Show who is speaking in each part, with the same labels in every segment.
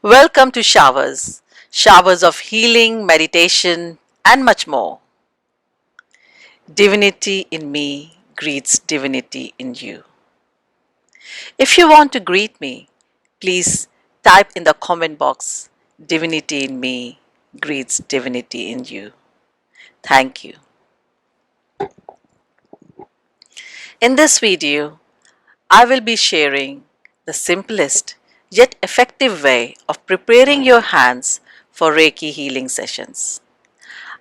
Speaker 1: Welcome to showers of healing, meditation, and much more. Divinity in me greets divinity in you. If you want to greet me, please type in the comment box, Divinity in me greets divinity in you. Thank you. In this video, I will be sharing the simplest yet effective way of preparing your hands for Reiki healing sessions.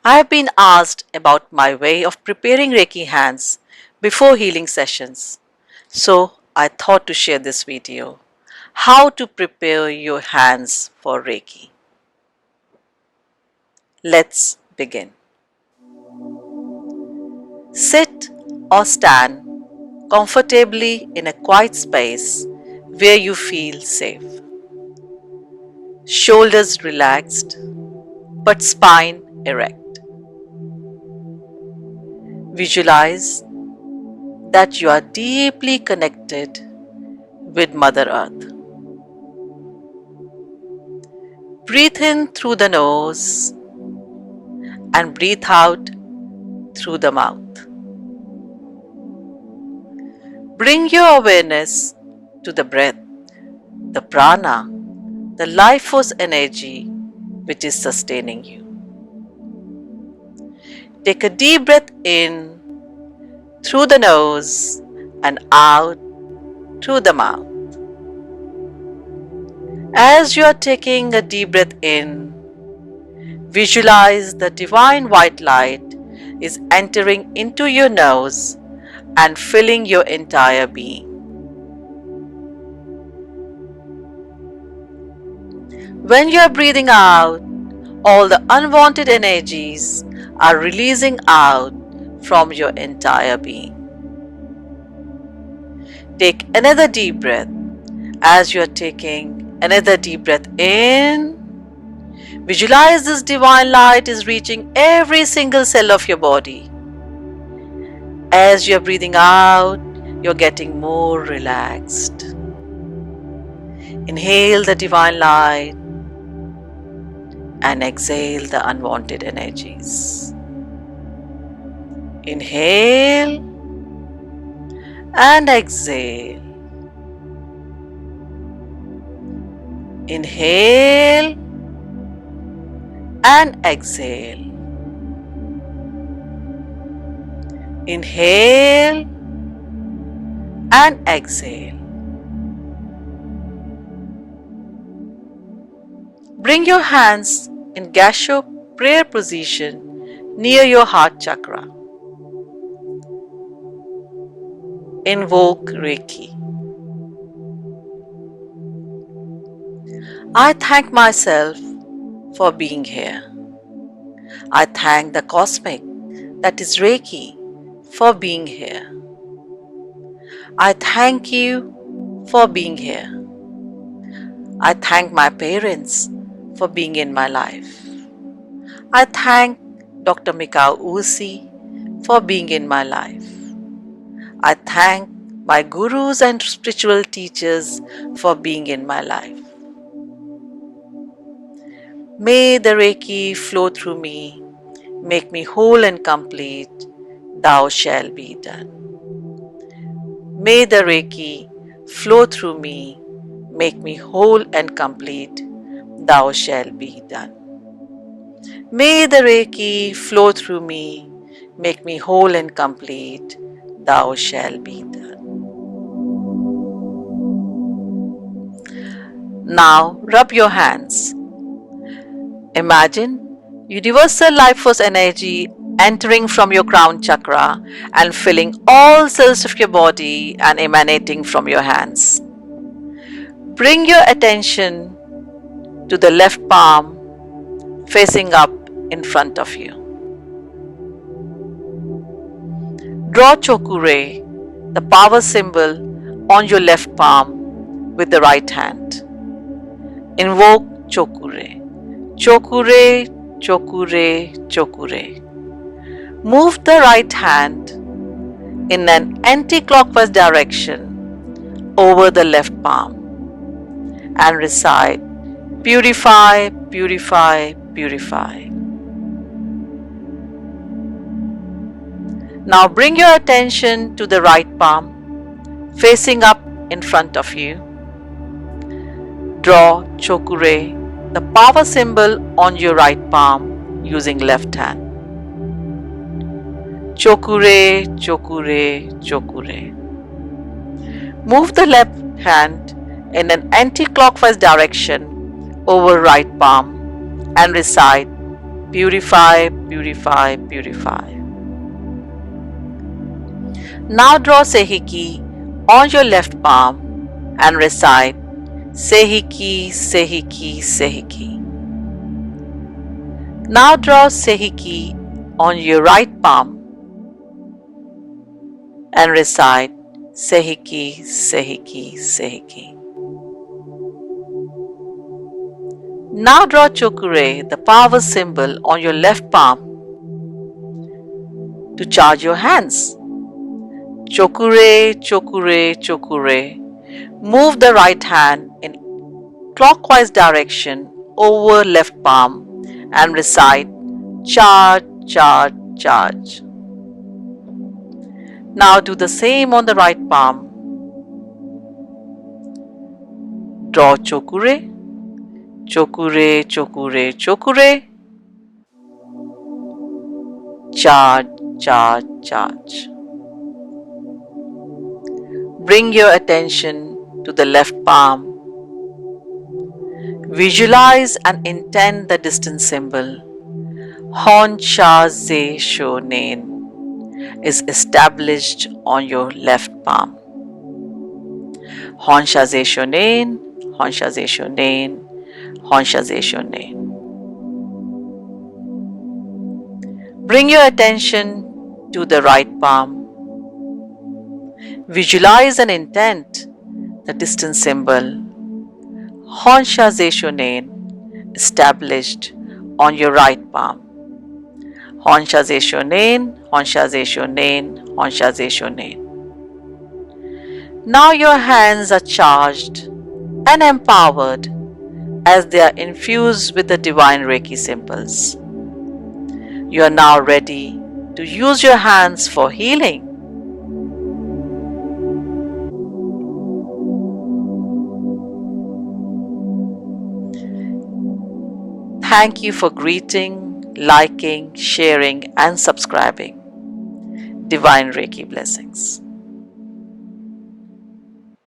Speaker 1: I have been asked about my way of preparing Reiki hands before healing sessions, so I thought to share this video. How to prepare your hands for Reiki. Let's begin. Sit or stand comfortably in a quiet space where you feel safe. Shoulders relaxed, but spine erect. Visualize that you are deeply connected with Mother Earth. Breathe in through the nose and breathe out through the mouth. Bring your awareness to the breath, the prana, the life force energy which is sustaining you. Take a deep breath in through the nose and out through the mouth. As you are taking a deep breath in, visualize the divine white light is entering into your nose and filling your entire being. When you are breathing out, all the unwanted energies are releasing out from your entire being. Take another deep breath. As you are taking another deep breath in, visualize this divine light is reaching every single cell of your body. As you are breathing out, you're getting more relaxed. Inhale the divine light and exhale the unwanted energies. Inhale and exhale. Inhale and exhale. Inhale and exhale. Bring your hands in Gasho prayer position near your heart chakra. Invoke Reiki. I thank myself for being here. I thank the cosmic, that is Reiki, for being here. I thank you for being here. I thank my parents for being in my life. I thank Dr. Mikao Usi for being in my life. I thank my gurus and spiritual teachers for being in my life. May the Reiki flow through me, make me whole and complete, thou shall be done. May the Reiki flow through me, make me whole and complete, thou shall be done. May the Reiki flow through me, make me whole and complete, thou shall be done. Now rub your hands. Imagine universal life force energy entering from your crown chakra and filling all cells of your body and emanating from your hands. Bring your attention to the left palm facing up in front of you. Draw Chokure, the power symbol, on your left palm with the right hand. Invoke Chokure. Chokure, Chokure, Chokure. Move the right hand in an anti-clockwise direction over the left palm and recite Purify, purify, purify. Now bring your attention to the right palm, facing up in front of you. Draw Chokure, the power symbol, on your right palm using left hand. Chokure, Chokure, Chokure. Move the left hand in an anti-clockwise direction over right palm and recite Purify, purify, purify. Now draw Sehiki on your left palm and recite Sehiki, Sehiki, Sehiki. Now draw Sehiki on your right palm and recite Sehiki, Sehiki, Sehiki. Now draw Chokure, the power symbol, on your left palm to charge your hands. Chokure, Chokure, Chokure. Move the right hand in clockwise direction over left palm and recite charge, charge, charge. Now do the same on the right palm. Draw Chokure, Chokure, Chokure, Chokure. Charge, charge, charge. Bring your attention to the left palm. Visualize and intend the distant symbol. Hon Sha Ze Shonen is established on your left palm. Hon Sha Ze Shonen, Hon Sha Ze Shonen, Hon Sha Ze Shonen. Bring your attention to the right palm. Visualize and intend the distant symbol Hon Sha Ze Shonen established on your right palm. Hon Sha Ze Shonen, Hon Sha Ze Shonen, Hon Sha Ze Shonen. Now your hands are charged and empowered as they are infused with the divine Reiki symbols. You are now ready to use your hands for healing. Thank you for greeting, liking, sharing, and subscribing. Divine Reiki blessings.